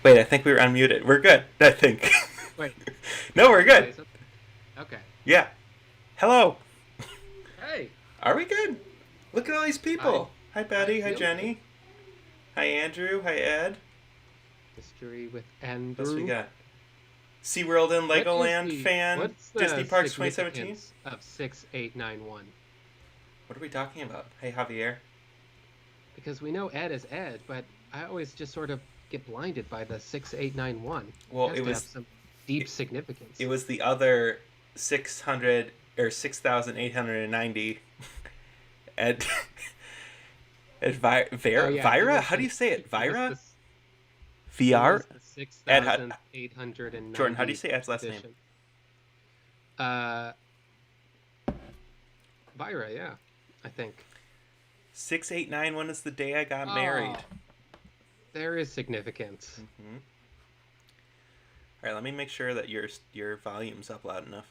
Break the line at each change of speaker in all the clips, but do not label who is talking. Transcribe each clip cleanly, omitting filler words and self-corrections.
Wait, I think we were unmuted. We're good, I think.
Wait.
No, we're good.
Okay.
Yeah. Hello.
Hey.
Are we good? Look at all these
I
people. Hi,
I
Betty. Hi,
feel good.
Jenny. Hi, Andrew. Hi, Ed.
History with
What else we
Andrew.
got? SeaWorld and Legoland fan.
What's
Disney
the
Parks 2017.
significance of 6891?
What are we talking about? Hey, Javier.
Because we know Ed is Ed, but I always just sort of get blinded by the 6891.
Well,
It has to have some deep significance.
It was the other 600 or 6,890 at
Oh yeah,
Vira. How do you say it? Vira. VR.
The
Ed,
6,890.
Jordan, how do you say Ed's last name?
edition. Vira, yeah, I think.
6891 is the day I got married.
There is significance.
Mm-hmm. All right, let me make sure that your volume's up loud enough.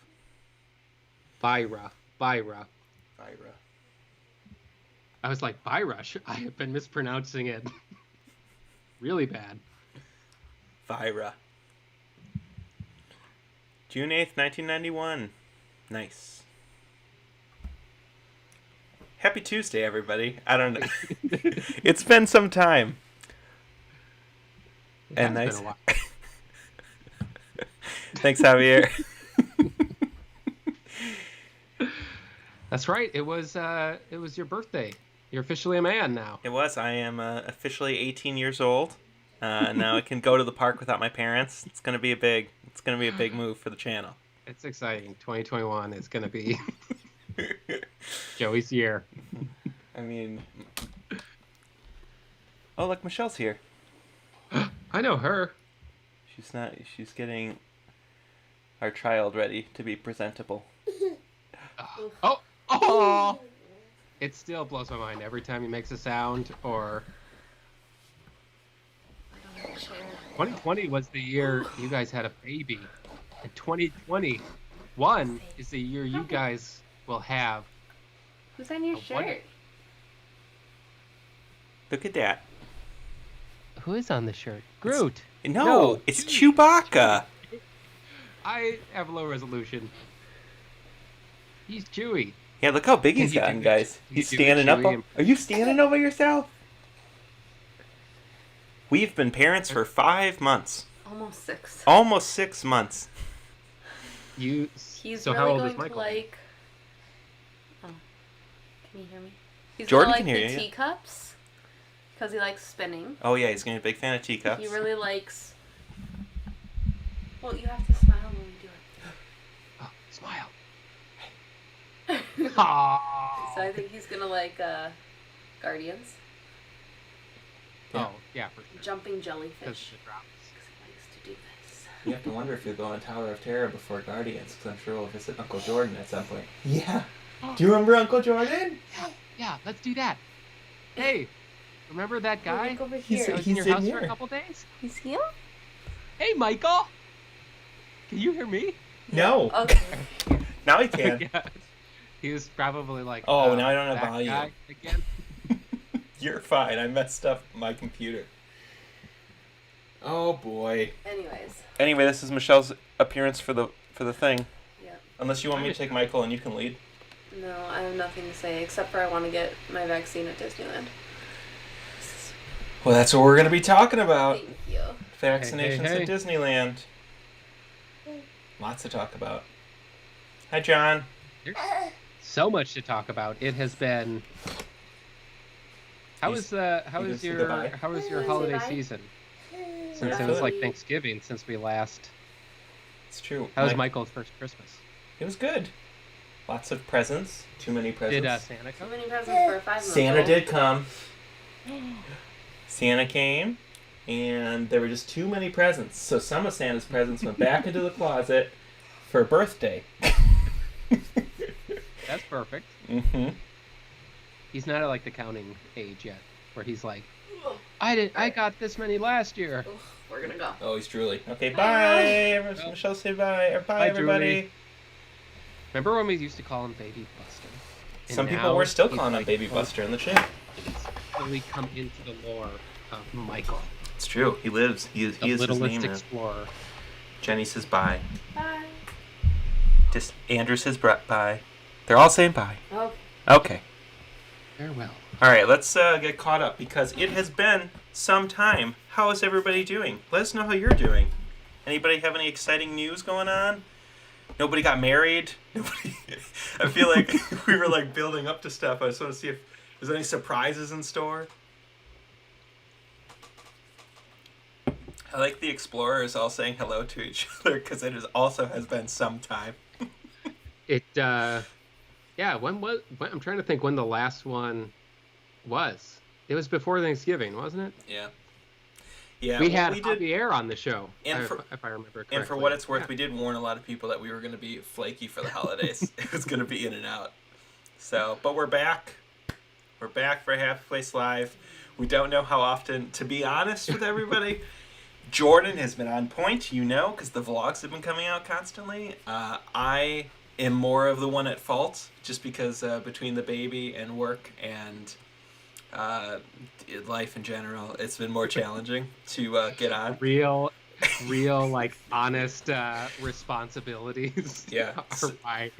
Vira.
Vira.
I was like, Vira? I have been mispronouncing it really bad.
Vira. June 8th, 1991. Nice. Happy Tuesday, everybody. I don't know. It's been some time. And nice.
Been a while.
Thanks, Javier.
That's right. It was your birthday. You're officially a man now.
It was. I am officially 18 years old. Now I can go to the park without my parents. It's gonna be a big move for the channel.
It's exciting. 2021 is gonna be Joey's year.
I mean, oh look, Michelle's here.
I know her.
She's getting our child ready to be presentable.
Oh! It still blows my mind every time he makes a sound. Or 2020 was the year you guys had a baby, and 2021 is the year you guys will have.
Who's on your shirt?
Look at that.
Who is on the shirt? Groot.
No, it's Chewbacca.
I have low resolution. He's Chewie.
Yeah, look how big he's gotten, guys. He's standing up. Are you standing over yourself? We've been parents for 5 months.
Almost 6.
Almost 6 months.
He's
so
really
how old
going
is Michael?
to like. Oh, can you hear me? He's
Jordan
gonna
can
like
hear
the
you.
teacups because he likes spinning.
Oh yeah, he's gonna be a big fan of teacups.
He really likes. Well, you have to smile when we do it.
Oh, smile.
So I think he's gonna like Guardians.
Oh yeah, for sure.
Jumping
Because
jellyfish.
it drops.
Because he likes to do this.
You have to wonder if you'll go on Tower of Terror before Guardians, because I'm sure we'll visit Uncle Jordan at some point. Yeah. Do you remember Uncle Jordan?
Yeah, let's do that. Hey, remember that guy?
Look over
He's-
here.
that was in
he's
your
in
house for
here.
a couple days?
He's here?
Hey, Michael! Can you hear me?
No.
Okay.
Now he can.
Yeah. He was probably like,
Oh, now I don't have
that
volume.
guy again.
You're fine. I messed up my computer. Oh boy.
Anyways.
Anyway, this is Michelle's appearance for the thing.
Yeah.
Unless you want me to take Michael and you can lead.
No, I have nothing to say except for I want to get my vaccine at Disneyland.
Well, that's what we're gonna be talking about.
Thank you.
Vaccinations
Hey.
at Disneyland. Lots to talk about. Hi, John.
There's so much to talk about. It has been. How was
gonna say
your
goodbye?
holiday
Bye.
season? Since
Pretty
it was
good.
like Thanksgiving since we last.
It's true.
How was Michael's first Christmas?
It was good. Lots of presents. Too many presents.
Did Santa
So
come?
many presents for a 5-month-old.
Santa did come. Santa came, and there were just too many presents. So some of Santa's presents went back into the closet for birthday.
That's perfect.
Mm-hmm.
He's not at like the counting age yet, where he's like, I got this many last year.
Ugh, we're gonna go.
Oh, he's drooly. Okay, bye.
Well,
Michelle, say bye. Or bye,
bye,
everybody.
Julie. Remember when we used to call him Baby Buster? And
Some people
now
were still
he's
calling him
like,
Baby Buster in the chat.
Really come into the lore of Michael.
It's true. He lives. He is his
littlest
name now.
explorer.
Jenny says bye.
Bye.
Just Andrew says bye. They're all saying bye.
Okay.
Okay.
Farewell.
All right, let's get caught up because it has been some time. How is everybody doing? Let us know how you're doing. Anybody have any exciting news going on? Nobody got married. Nobody. I feel like we were like building up to stuff. I just want to see if there's any surprises in store. I like the explorers all saying hello to each other because it also has been some time.
Yeah. I'm trying to think when the last one was. It was before Thanksgiving, wasn't it?
Yeah. Yeah,
we had Javier on the show,
and
if I remember correctly.
And for what it's worth, we did warn a lot of people that we were going to be flaky for the holidays. It was going to be in and out. So, but we're back. We're back for Happy Place Live. We don't know how often, to be honest with everybody. Jordan has been on point, because the vlogs have been coming out constantly. I am more of the one at fault, just because between the baby and work and life in general, it's been more challenging to get on.
Real like honest responsibilities.
Yeah.
Are why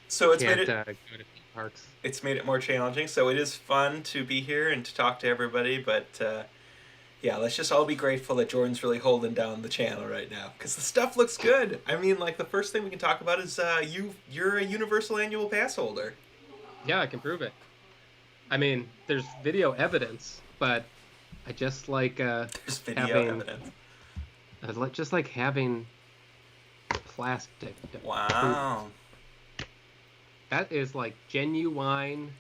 so it's
can't
made it
go to theme parks.
It's made it more challenging. So it is fun to be here and to talk to everybody, but yeah, let's just all be grateful that Jordan's really holding down the channel right now because the stuff looks good. I mean, like the first thing we can talk about is you're a Universal Annual Pass holder.
Yeah, I can prove it. I mean, there's video evidence, but I just like
there's video evidence.
I just like having plastic.
Wow.
That is like genuine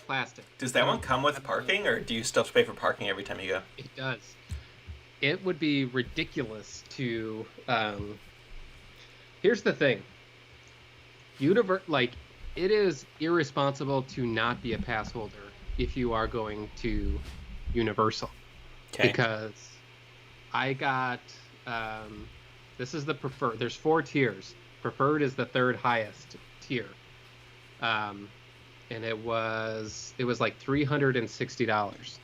plastic.
Does that one come with parking, or do you still have to pay for parking every time you go?
It does. It would be ridiculous to. Here's the thing. It is irresponsible to not be a pass holder if you are going to Universal.
Okay.
Because I got, this is the preferred. There's 4 tiers. Preferred is the 3rd highest tier. And it was like $360.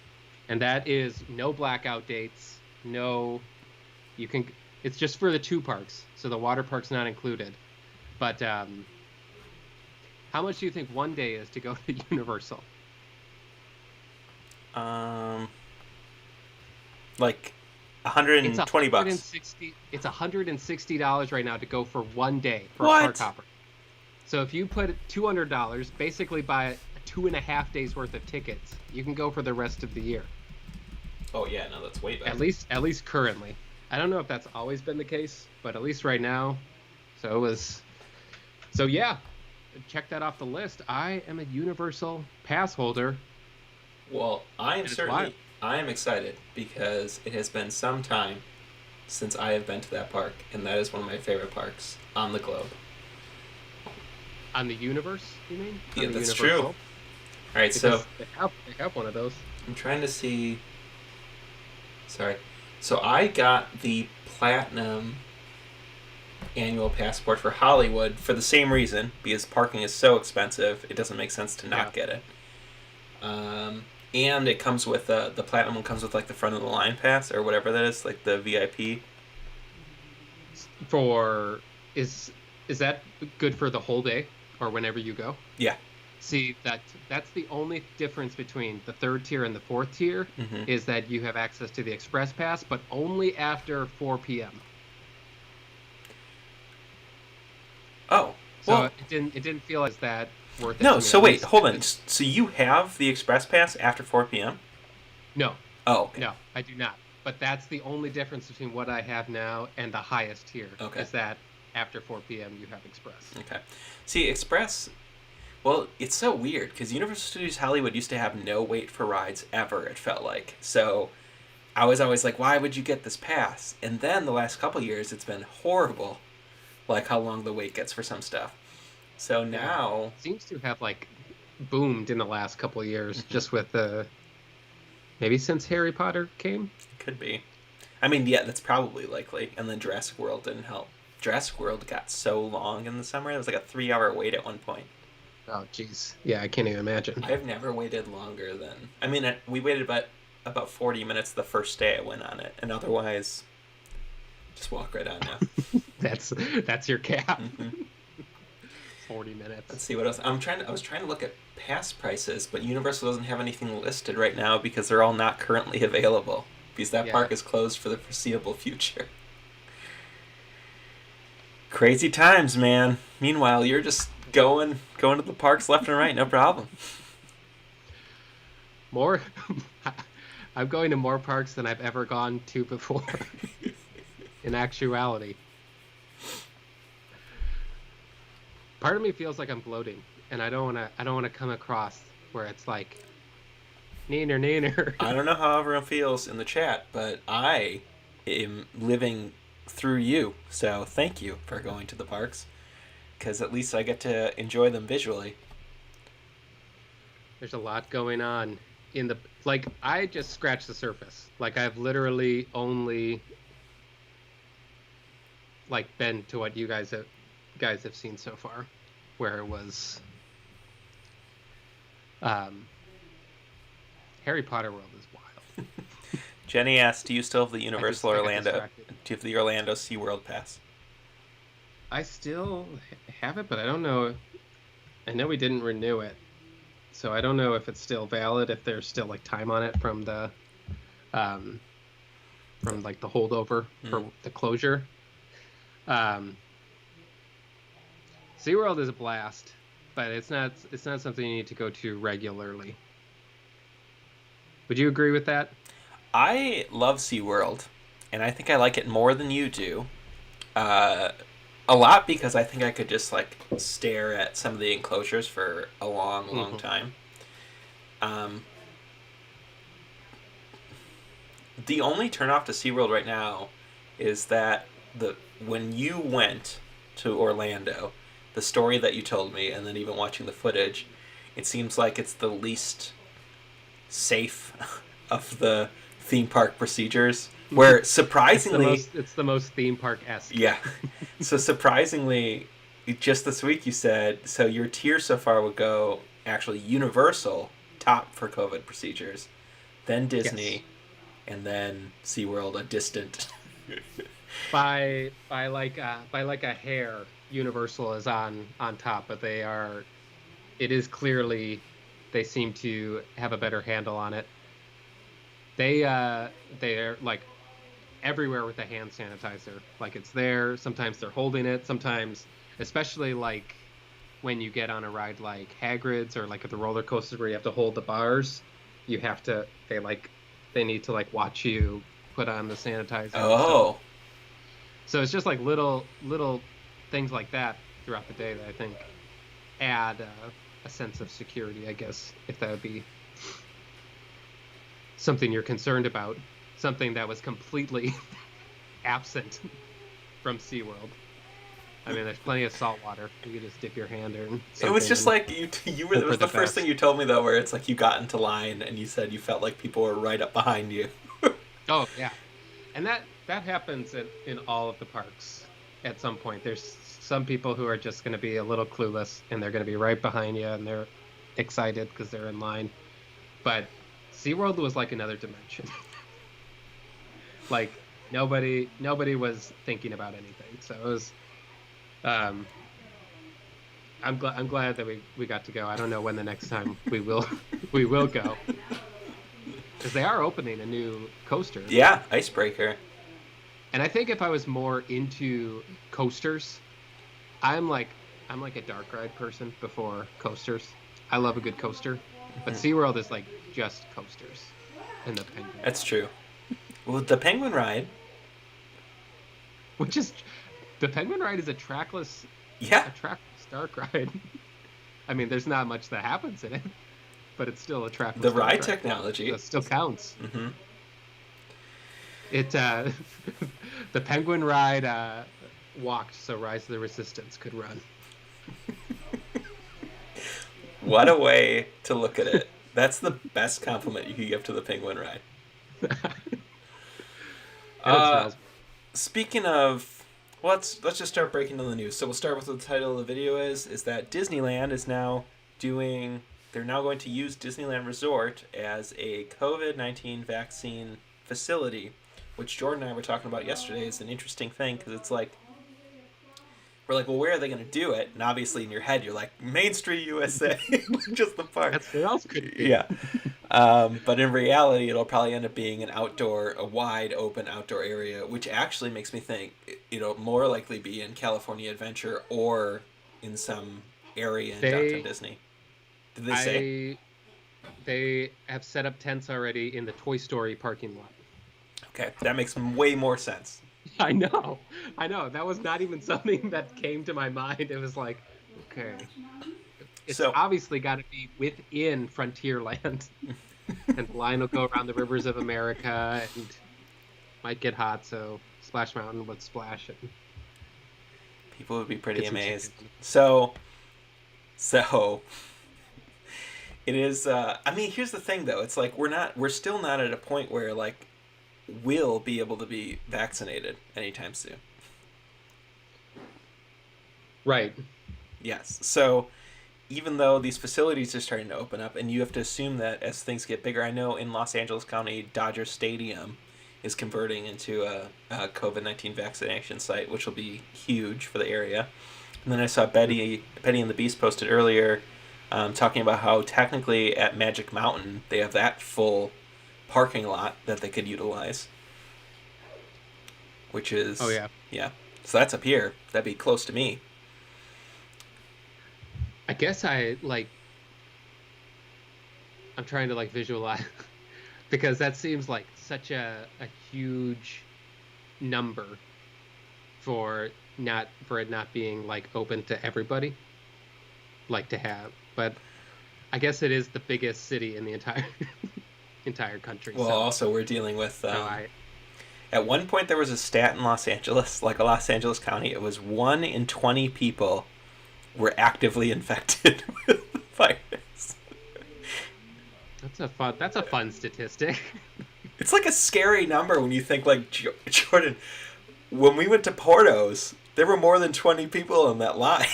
And that is no blackout dates, it's just for the 2 parks. So the water park's not included. But, how much do you think one day is to go to Universal?
Like $120.
It's $160 right now to go for one day for
What?
a park hopper. So if you put $200, basically buy 2.5 days worth of tickets, you can go for the rest of the year.
Oh yeah, no, that's way better.
At least currently. I don't know if that's always been the case, but at least right now. So yeah. Check that off the list. I am a Universal pass holder.
Well, I am excited because it has been some time since I have been to that park, and that is one of my favorite parks on the globe.
On the universe, you mean?
Yeah, that's true. All right, so
they have one of those.
I'm trying to see. Sorry. So I got the Platinum annual passport for Hollywood for the same reason, because parking is so expensive, it doesn't make sense to not get it. And it comes with the Platinum one comes with like the front of the line pass or whatever that is, like the VIP.
Is that good for the whole day or whenever you go?
Yeah.
See, that's the only difference between the 3rd tier and the 4th tier, is that you have access to the express pass, but only after 4 p.m.
Oh,
so
well,
it didn't feel as that worth it.
No, so wait, hold on. So you have the express pass after 4 p.m.?
No.
Oh, okay.
No, I do not. But that's the only difference between what I have now and the highest tier.
Okay.
Is that after 4 p.m. you have express.
Okay. See, express, well, it's so weird because Universal Studios Hollywood used to have no wait for rides ever, it felt like. So I was always like, why would you get this pass? And then the last couple years, it's been horrible. Like how long the wait gets for some stuff. So now
it seems to have like boomed in the last couple of years, just with maybe since Harry Potter came.
Could be. I mean, yeah, that's probably likely. And then Jurassic World didn't help. Jurassic World got so long in the summer; it was like a 3-hour wait at one point.
Oh, jeez. Yeah, I can't even imagine.
I've never waited longer than. I mean, we waited about about 40 minutes the first day I went on it, and otherwise, just walk right on now.
That's your cap.
Mm-hmm.
40 minutes.
Let's see what else. I was trying to look at pass prices, but Universal doesn't have anything listed right now because they're all not currently available because that park is closed for the foreseeable future. Crazy times, man. Meanwhile, you're just going to the parks left and right, no problem.
More. I'm going to more parks than I've ever gone to before. In actuality, part of me feels like I'm bloating, and I don't want to come across where it's like neener.
I don't know how everyone feels in the chat, but I am living through you. So thank you for going to the parks, because at least I get to enjoy them visually.
There's a lot going on in the I just scratched the surface. Like I've literally only been to what you guys have seen so far, where it was Harry Potter World is wild.
Jenny asked, "Do you still have the Universal
I got
Orlando?
distracted.
Do you have the Orlando SeaWorld pass?"
I still have it, but I don't know. I know we didn't renew it, so I don't know if it's still valid. If there's still time on it from the the holdover for the closure. SeaWorld is a blast, but it's not something you need to go to regularly. Would you agree with that?
I love SeaWorld, and I think I like it more than you do. A lot because I think I could just stare at some of the enclosures for a long time. The only turnoff to SeaWorld right now is that when you went to Orlando, the story that you told me, and then even watching the footage, it seems like it's the least safe of the theme park procedures. Where surprisingly,
it's the most theme park-esque.
Yeah. So surprisingly, just this week you said so your tier so far would go actually Universal top for COVID procedures, then Disney, and then SeaWorld a distant.
by a hair, Universal is on top, but it is clearly they seem to have a better handle on it. They're everywhere with the hand sanitizer. It's there. Sometimes they're holding it. Sometimes, especially when you get on a ride like Hagrid's or at the roller coasters where you have to hold the bars, you have to. They need to watch you put on the sanitizer.
Oh.
So it's just little things like that throughout the day that I think add a sense of security, I guess, if that would be something you're concerned about. Something that was completely absent from SeaWorld. I mean, there's plenty of salt water. You could just dip your hand in.
It was just you were. It was the first thing you told me though, where it's you got into line and you said you felt like people were right up behind you.
Oh yeah, and that happens in all of the parks. At some point, there's some people who are just going to be a little clueless and they're going to be right behind you and they're excited because they're in line. But SeaWorld was another dimension. Nobody was thinking about anything. So it was. I'm glad that we got to go. I don't know when the next time we will go, because they are opening a new coaster.
Yeah, Icebreaker.
And I think if I was more into coasters, I'm a dark ride person before coasters. I love a good coaster, but SeaWorld is just coasters and the Penguin.
That's true. Well, the Penguin ride,
which is the Penguin ride, is a trackless dark ride. I mean, there's not much that happens in it, but it's still a trackless.
The ride
ride.
technology
That still counts.
Mm-hmm.
It the Penguin ride walked so Rise of the Resistance could run.
What a way to look at it. That's the best compliment you could give to the Penguin ride. Speaking of, let's just start breaking down the news. So we'll start with what the title of the video is that Disneyland is now doing they're now going to use Disneyland Resort as a COVID-19 vaccine facility, which Jordan and I were talking about yesterday. Is an interesting thing because it's like, we're like, well, where are they going to do it? And obviously, in your head, you're like, Main Street, USA, just the park.
That's where else could it be?
Yeah. But in reality, it'll probably end up being a wide open outdoor area, which actually makes me think it'll more likely be in California Adventure or in some area in downtown Disney. Did they say?
They have set up tents already in the Toy Story parking lot.
Okay, that makes way more sense.
I know. That was not even something that came to my mind. It was like, okay. It's obviously got to be within Frontierland. And the line will go around the rivers of America and might get hot, so Splash Mountain would splash it.
People would be pretty amazed. So it is, I mean, here's the thing though. It's like we're still not at a point where like we'll be able to be vaccinated anytime soon.
Right.
Yes. So even though these facilities are starting to open up, and you have to assume that as things get bigger, I know in Los Angeles County, Dodger Stadium is converting into a COVID-19 vaccination site, which will be huge for the area. And then I saw Betty and the Beast posted earlier talking about how technically at Magic Mountain they have that full parking lot that they could utilize, which is yeah. So that's up here. That'd be close to me.
I guess I'm trying to like visualize because that seems like such a huge number for it not being like open to everybody, like to have. But I guess it is the biggest city in the entire country.
Well, also we're dealing with at one point there was a stat in Los Angeles, like a Los Angeles County, it was 1 in 20 people were actively infected with the virus.
That's a fun statistic.
It's like a scary number when you think like Jordan. When we went to Porto's, there were more than 20 people in that line.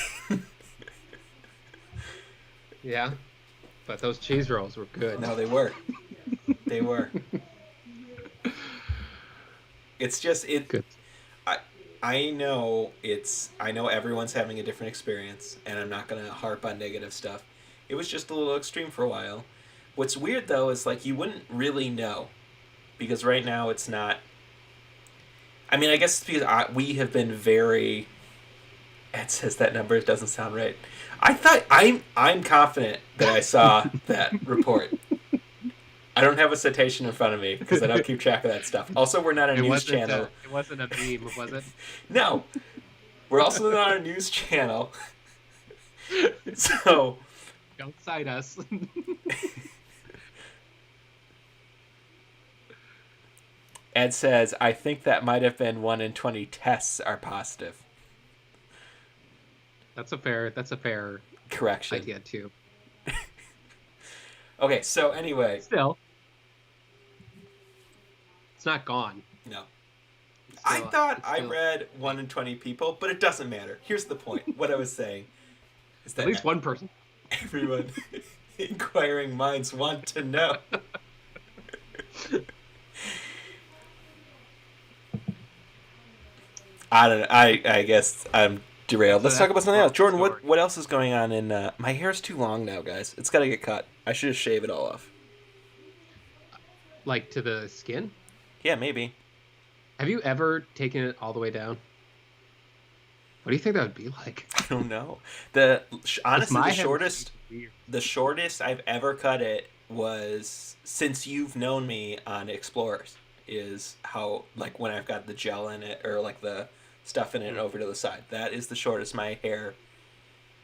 Yeah, but those cheese rolls were good.
No, they were. They were. It's just it.
Good.
I know everyone's having a different experience, and I'm not gonna harp on negative stuff. It was just a little extreme for a while. What's weird though is like you wouldn't really know, because right now it's not. I mean, I guess it's because we have been very. Ed says that number doesn't sound right. I thought I'm confident that I saw that report. I don't have a citation in front of me because I don't keep track of that stuff. Also, we're not a news channel.
It wasn't a meme, was it?
No. We're also not a news channel. So.
Don't cite us.
Ed says, I think that might have been 1 in 20 tests are positive.
That's a fair
correction.
idea, too.
Okay, so anyway.
Still. It's not gone.
No. I thought I read 1 in 20 people, but it doesn't matter. Here's the point. What I was saying is that
at least one person.
Everyone, inquiring minds want to know. I don't know. I guess I'm derailed. Let's talk about something else. Jordan, what else is going on in... my hair's too long now, guys. It's got to get cut. I should just shave it all off.
Like to the skin?
Yeah, maybe.
Have you ever taken it all the way down? What do you think that would be like?
I don't know. Honestly, the shortest I've ever cut it was since you've known me on Explorers, is how, like, when I've got the gel in it or like the stuff in it over to the side. That is the shortest my hair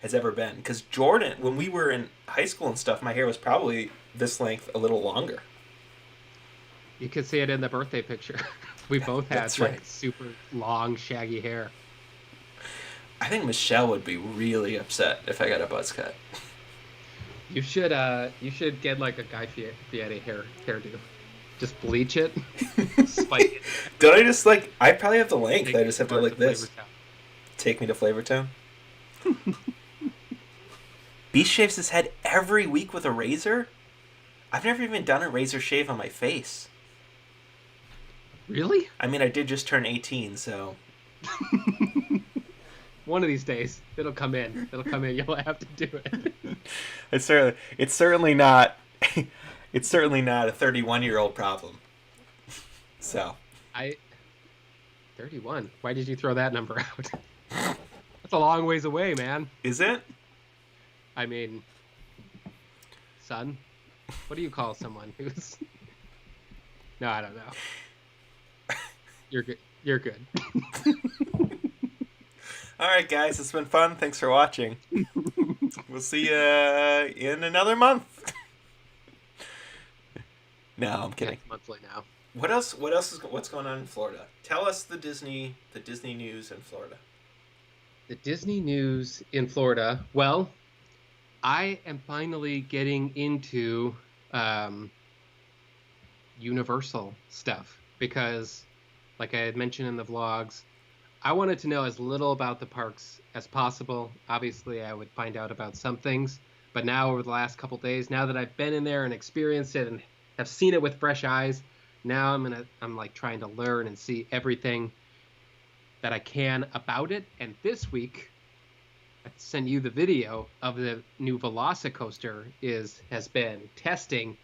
has ever been. Because Jordan, when we were in high school and stuff, my hair was probably this length, a little longer.
You could see it in the birthday picture. We both had super long, shaggy hair.
I think Michelle would be really upset if I got a buzz cut.
You should get like a Guy Fieri hairdo. Just bleach it, spike it.
Don't I just like? I probably have the length. I just have to like this. Take me to Flavortown. Beast shaves his head every week with a razor? I've never even done a razor shave on my face.
Really?
I mean, I did just turn 18, so...
One of these days, it'll come in. You'll have to do it.
It's certainly not... It's certainly not a 31-year-old problem. So...
31? Why did you throw that number out? That's a long ways away, man.
Is it?
I mean, son, what do you call someone who's... No, I don't know. You're good. You're good.
All right, guys, it's been fun. Thanks for watching. We'll see you in another month. No, I'm kidding.
Next monthly now.
What's going on in Florida? Tell us the Disney news in Florida.
The Disney news in Florida. Well, I am finally getting into Universal stuff because, like I had mentioned in the vlogs, I wanted to know as little about the parks as possible. Obviously, I would find out about some things, but now over the last couple days, now that I've been in there and experienced it and have seen it with fresh eyes, now I'm like trying to learn and see everything that I can about it. And this week, I sent you the video of the new Velocicoaster has been testing,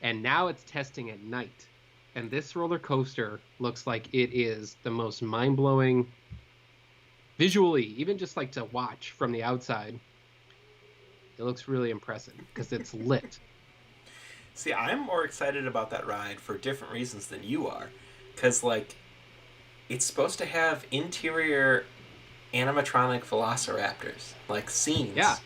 and now it's testing at night. And this roller coaster looks like it is the most mind-blowing visually, even just like to watch from the outside. It looks really impressive because it's lit.
See, I'm more excited about that ride for different reasons than you are. Because, like, it's supposed to have interior animatronic velociraptors, like scenes.
Yeah.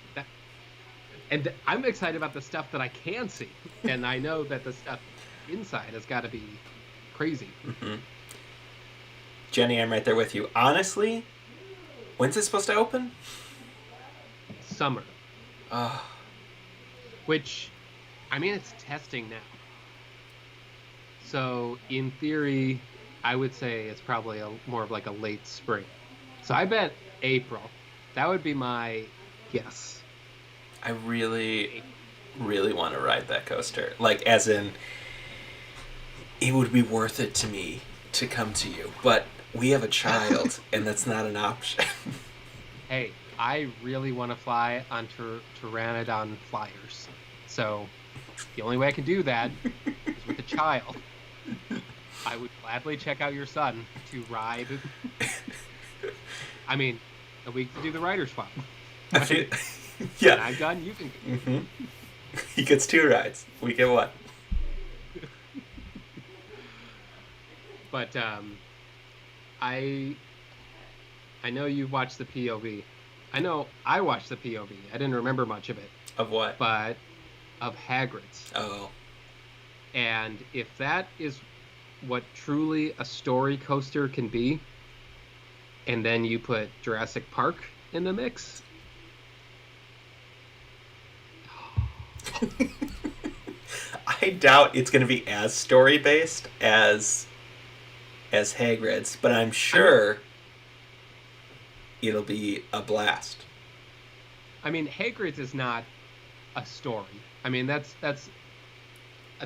And I'm excited about the stuff that I can see. And I know that the stuff inside has got to be crazy.
Mm-hmm. Jenny, I'm right there with you. Honestly, when's it supposed to open?
Summer.
Oh.
Which, I mean, it's testing now. So, in theory, I would say it's probably more of like a late spring. So I bet April. That would be my guess.
I really, really want to ride that coaster. Like, as in, it would be worth it to me to come to you. But we have a child, and that's not an option.
Hey, I really want to fly on Pteranodon flyers. So the only way I can do that is with a child. I would gladly check out your son to ride. I mean, a week to do the rider swap.
Yeah.
When I'm done, you can.
Mm-hmm. He gets 2 rides. We get 1.
But I know you watched the POV. I know I watched the POV. I didn't remember much of it.
Of what?
But of Hagrid's.
Oh.
And if that is what truly a story coaster can be, and then you put Jurassic Park in the mix.
I doubt it's going to be as story based as Hagrid's, but I'm sure it'll be a blast.
I mean, Hagrid's is not a story. I mean, that's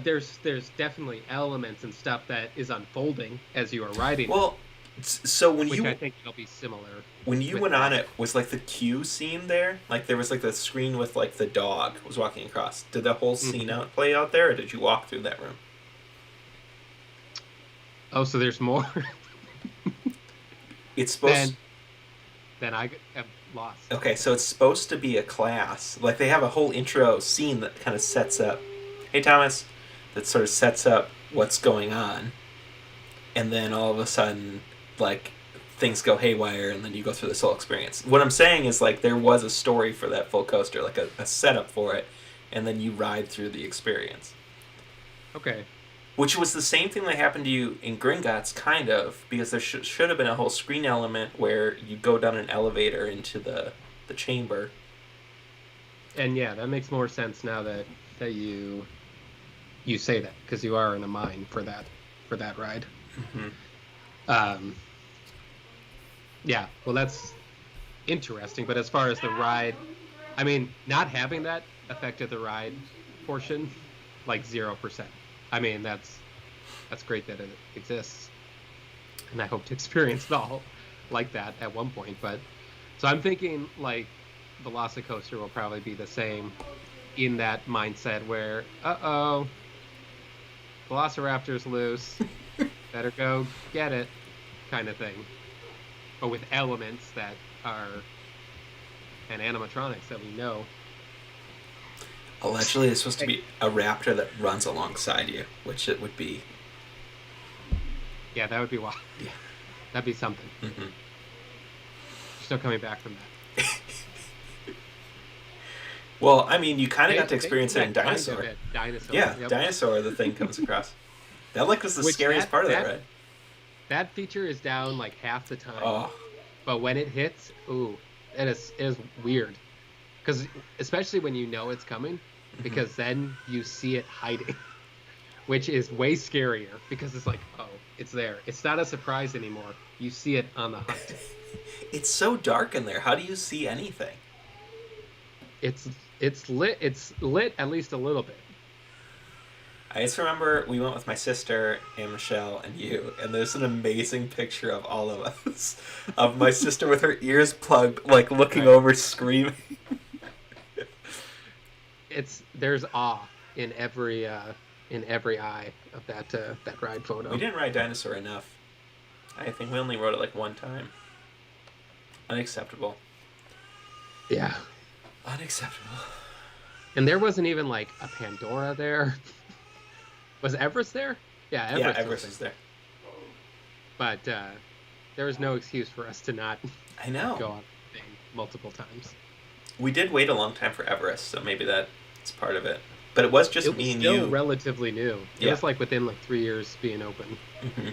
there's definitely elements and stuff that is unfolding as you are riding.
Well, so
I think it'll be similar.
When you went on it, was like the queue scene there? Like there was like the screen with like the dog was walking across. Did the whole scene play out there, or did you walk through that room?
Oh, so there's more.
It's supposed.
Then I have lost.
Okay, so it's supposed to be a class. Like they have a whole intro scene that kind of sets up. Hey, Thomas. That sort of sets up what's going on, and then all of a sudden, like, things go haywire, and then you go through this whole experience. What I'm saying is, like, there was a story for that full coaster, like a setup for it, and then you ride through the experience.
Okay.
Which was the same thing that happened to you in Gringotts, kind of, because there should have been a whole screen element where you go down an elevator into the chamber.
And yeah, that makes more sense now that you say that, because you are in a mine for that ride. Mm-hmm. Yeah, well, that's interesting. But as far as the ride I mean, not having that affected the ride portion like 0%. I mean, that's great that it exists, and I hope to experience it all like that at one point. But so I'm thinking like Velocicoaster will probably be the same in that mindset where, uh-oh, Velociraptor's loose, better go get it, kind of thing. But with elements that are and animatronics that we know.
Allegedly, it's supposed to be a raptor that runs alongside you, which it would be.
Yeah, that would be wild.
Yeah.
That'd be something.
Mm-hmm.
Still coming back from that.
Well, I mean, you kind of got to experience it in Dinosaur.
Dinosaur.
Yeah,
yep.
Dinosaur, the thing comes across. That was the scariest part of that ride.
That feature is down like half the time.
Oh.
But when it hits, ooh, it is weird. Because especially when you know it's coming, because then you see it hiding, which is way scarier because it's like, oh, it's there. It's not a surprise anymore. You see it on the hunt.
It's so dark in there. How do you see anything?
It's lit. It's lit at least a little bit.
I just remember we went with my sister and Michelle and you, and there's an amazing picture of all of us, of my sister with her ears plugged, like looking over, screaming.
There's awe in every eye of that ride photo.
We didn't ride Dinosaur enough. I think we only rode it like one time. Unacceptable.
Yeah.
Unacceptable.
And there wasn't even like a Pandora there. Was Everest there? Yeah,
Everest was there.
But there was no excuse for us to not
I know.
Go on the thing multiple times.
We did wait a long time for Everest, so maybe that's part of it. But it was just me and you.
It was still relatively new. It was like within like 3 years being open.
Mm-hmm.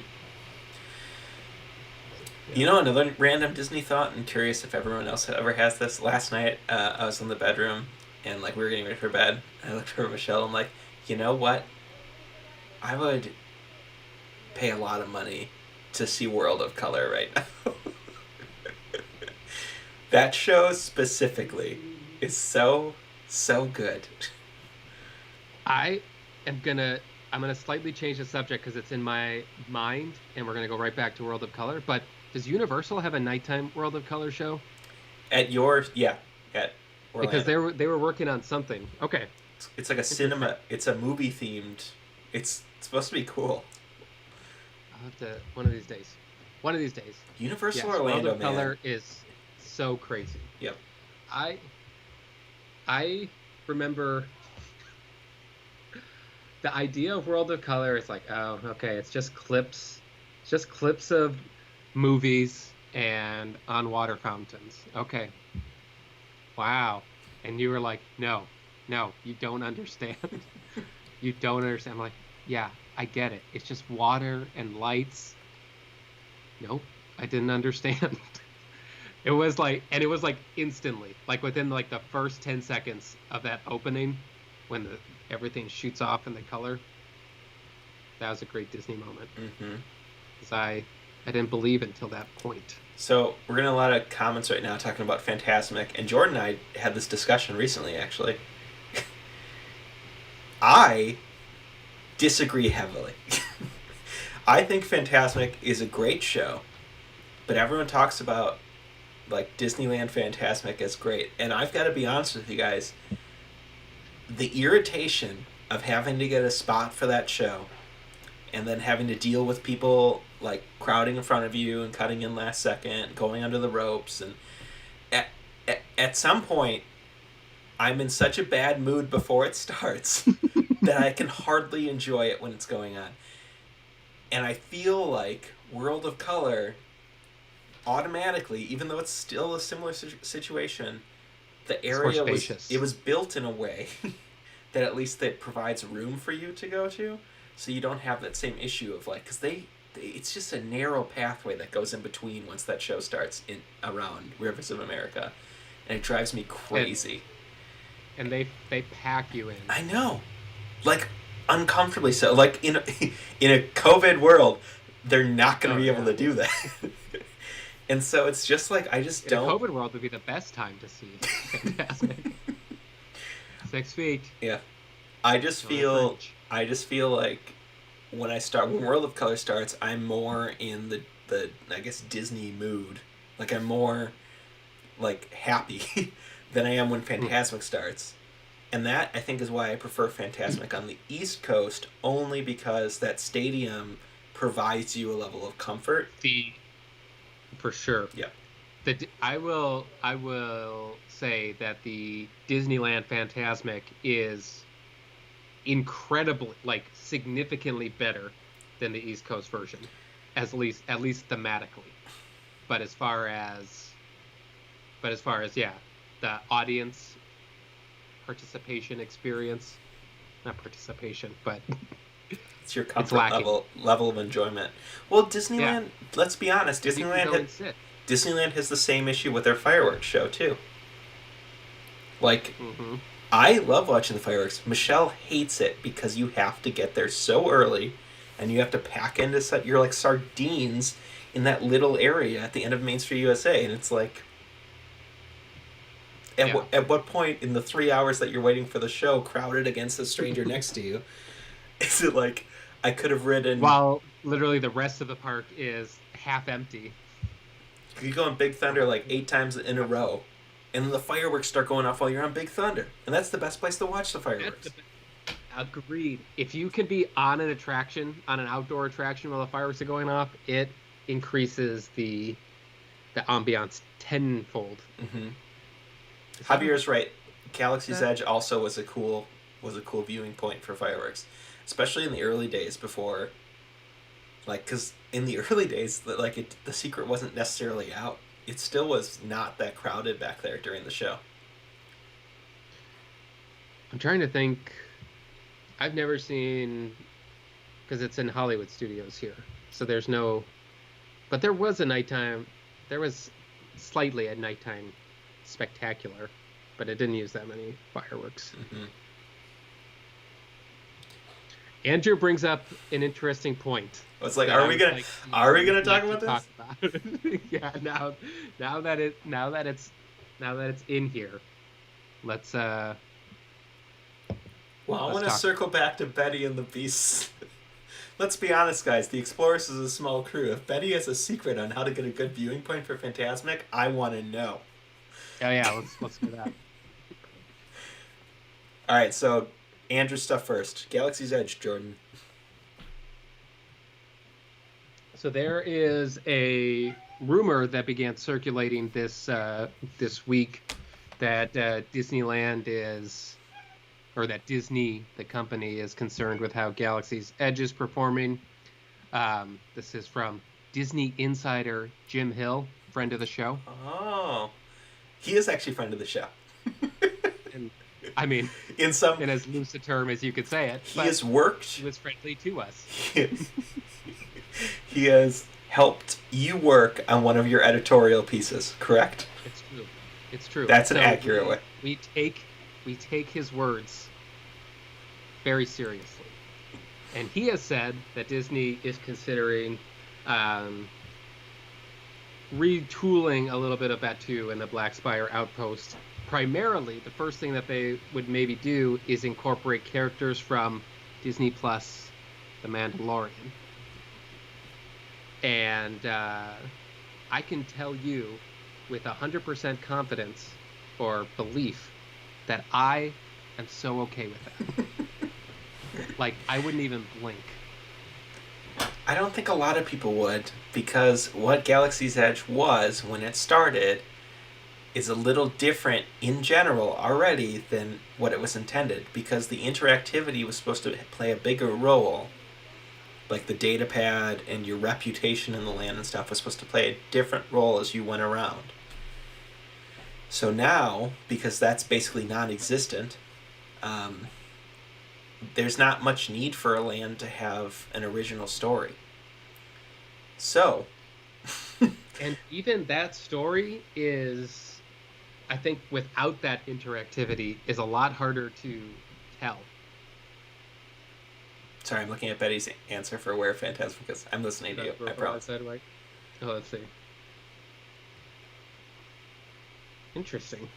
You know, another random Disney thought, and curious if everyone else ever has this. Last night, I was in the bedroom, and like we were getting ready for bed. I looked over at Michelle, and I'm like, you know what? I would pay a lot of money to see World of Color right now. That show specifically is so good.
I'm gonna slightly change the subject because it's in my mind, and we're gonna go right back to World of Color. But does Universal have a nighttime World of Color show?
At Orlando.
Because they were working on something. Okay.
It's like a cinema. It's a movie themed. It's supposed to be cool.
I'll have to one of these days.
Universal
yes,
Orlando,
World of Color is so crazy.
Yep.
I remember the idea of World of Color is like, oh, okay, it's just clips of movies and on water fountains. Okay. Wow. And you were like, no, you don't understand. You don't understand. I'm like, yeah, I get it. It's just water and lights. Nope, I didn't understand. It was like instantly, like within like the first 10 seconds of that opening, when everything shoots off in the color. That was a great Disney moment. Because I didn't believe it until that point.
So we're getting a lot of comments right now talking about Fantasmic, and Jordan and I had this discussion recently, actually. I disagree heavily. I think Fantasmic is a great show, but everyone talks about like Disneyland Fantasmic as great, and I've got to be honest with you guys, the irritation of having to get a spot for that show and then having to deal with people like crowding in front of you and cutting in last second, going under the ropes, and at some point I'm in such a bad mood before it starts that I can hardly enjoy it when it's going on. And I feel like World of Color automatically, even though it's still a similar situation, the area was built in a way that at least that provides room for you to go to, so you don't have that same issue of like, because it's just a narrow pathway that goes in between once that show starts in around Rivers of America, and it drives me crazy.
And they pack you in.
I know, like uncomfortably so. Like in a COVID world, they're not going to be able to do that. And so it's just like, I just
In a
don't.
COVID world, would be the best time to see Fantasmic. 6 feet.
Yeah. I just
Don't
feel,
infringe.
like when World of Color starts, I'm more in the I guess Disney mood. Like I'm more like happy than I am when Fantasmic starts. And that I think is why I prefer Fantasmic on the East Coast, only because that stadium provides you a level of comfort.
The for sure.
Yeah.
I will say that the Disneyland Fantasmic is incredibly, like, significantly better than the East Coast version, at least thematically. But as far as yeah, the audience participation experience, not participation, but
It's your
it's
comfort
lacking.
level of enjoyment. Well,
Yeah,
Disneyland, let's be honest,
because you can go and sit.
Disneyland has the same issue with their fireworks show too. Like,
Hmm.
I love watching the fireworks. Michelle hates it because you have to get there so early, and you have to pack into such. You're like sardines in that little area at the end of Main Street USA, and it's like,
Yeah.
at what point in the 3 hours that you're waiting for the show, crowded against a stranger next to you, is it like I could have ridden?
While literally the rest of the park is half empty.
You go on Big Thunder like 8 times in a row, and then the fireworks start going off while you're on Big Thunder, and that's the best place to watch the
That's the
fireworks.
Agreed. If you can be on an attraction, on an outdoor attraction while the fireworks are going off, it increases the ambiance tenfold.
Mm-hmm.
Is that
Javier's right. Galaxy's
that?
Edge also was a cool viewing point for fireworks, especially in the early days before, like, because in the early days, the secret wasn't necessarily out. It still was not that crowded back there during the show.
I'm trying to think. I've never seen, because it's in Hollywood Studios here, so there's no. But there was a nighttime. There was slightly a nighttime spectacular, but it didn't use that many fireworks.
Mm-hmm.
Andrew brings up an interesting point
I was like,
that I
are we
would
gonna
like
are we gonna talk
like to
about this?
talk about. Yeah, now that it's in here, let's
Well, I
let's
want to
talk.
circle back to Betty and the Beasts. Let's be honest, guys. The Explorers is a small crew. If Betty has a secret on how to get a good viewing point for Fantasmic, I want to know.
Oh yeah, let's do that.
All right, so Andrew's stuff first. Galaxy's Edge, Jordan.
So there is a rumor that began circulating this week that Disneyland is, or that Disney, the company, is concerned with how Galaxy's Edge is performing. This is from Disney insider Jim Hill, friend of the show.
Oh, he is actually a friend of the show.
And I mean,
In some,
in as loose a term as you could say it,
he
but
has worked.
he was friendly to us.
He has helped you work on one of your editorial pieces, correct?
It's true. It's true.
That's an
So
accurate way.
we take his words very seriously. And he has said that Disney is considering retooling a little bit of Batu and the Black Spire Outpost. Primarily, the first thing that they would maybe do is incorporate characters from Disney Plus, The Mandalorian. And I can tell you with 100% confidence or belief that I am so okay with that. Like, I wouldn't even blink.
I don't think a lot of people would, because what Galaxy's Edge was when it started is a little different in general already than what it was intended, because the interactivity was supposed to play a bigger role. Like the data pad and your reputation in the land and stuff was supposed to play a different role as you went around. So now, because that's basically non-existent, there's not much need for a land to have an original story. So,
And even that story is, I think, without that interactivity, is a lot harder to tell.
sorry, I'm looking at Betty's answer for where Phantasmic is. I'm listening to you, I promise.
Oh, let's see. Interesting.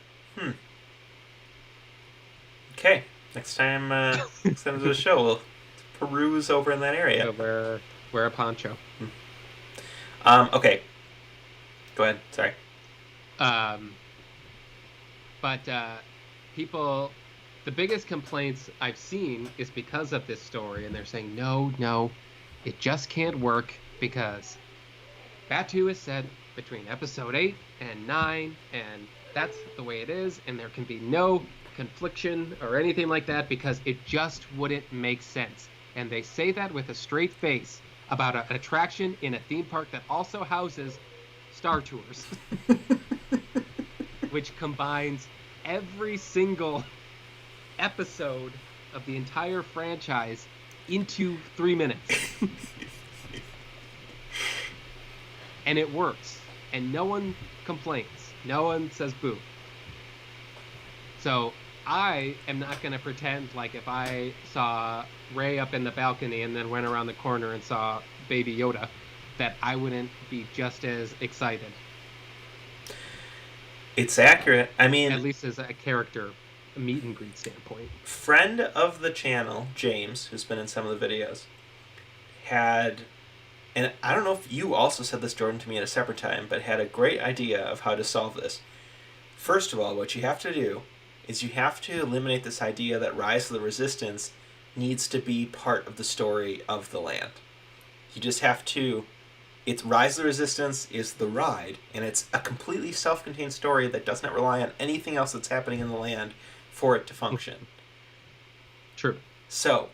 Okay, next time to the show, we'll peruse over in that area.
So wear a poncho.
Okay. Go ahead. Sorry.
But people, the biggest complaints I've seen is because of this story, and they're saying, no, it just can't work because Batu is set between episode 8 and 9, and that's the way it is, and there can be no confliction or anything like that because it just wouldn't make sense. And they say that with a straight face about an attraction in a theme park that also houses Star Tours, which combines every single episode of the entire franchise into 3 minutes. And it works. And no one complains. No one says boo. So I am not going to pretend like if I saw Rey up in the balcony and then went around the corner and saw Baby Yoda, that I wouldn't be just as excited.
It's accurate. I mean,
at least as a character meet and greet standpoint.
Friend of the channel, James, who's been in some of the videos, had, and I don't know if you also said this, Jordan, to me at a separate time, but had a great idea of how to solve this. First of all, what you have to do is you have to eliminate this idea that Rise of the Resistance needs to be part of the story of the land. You just have to... It's Rise of the Resistance is the ride, and it's a completely self-contained story that does not rely on anything else that's happening in the land for it to function.
True.
So,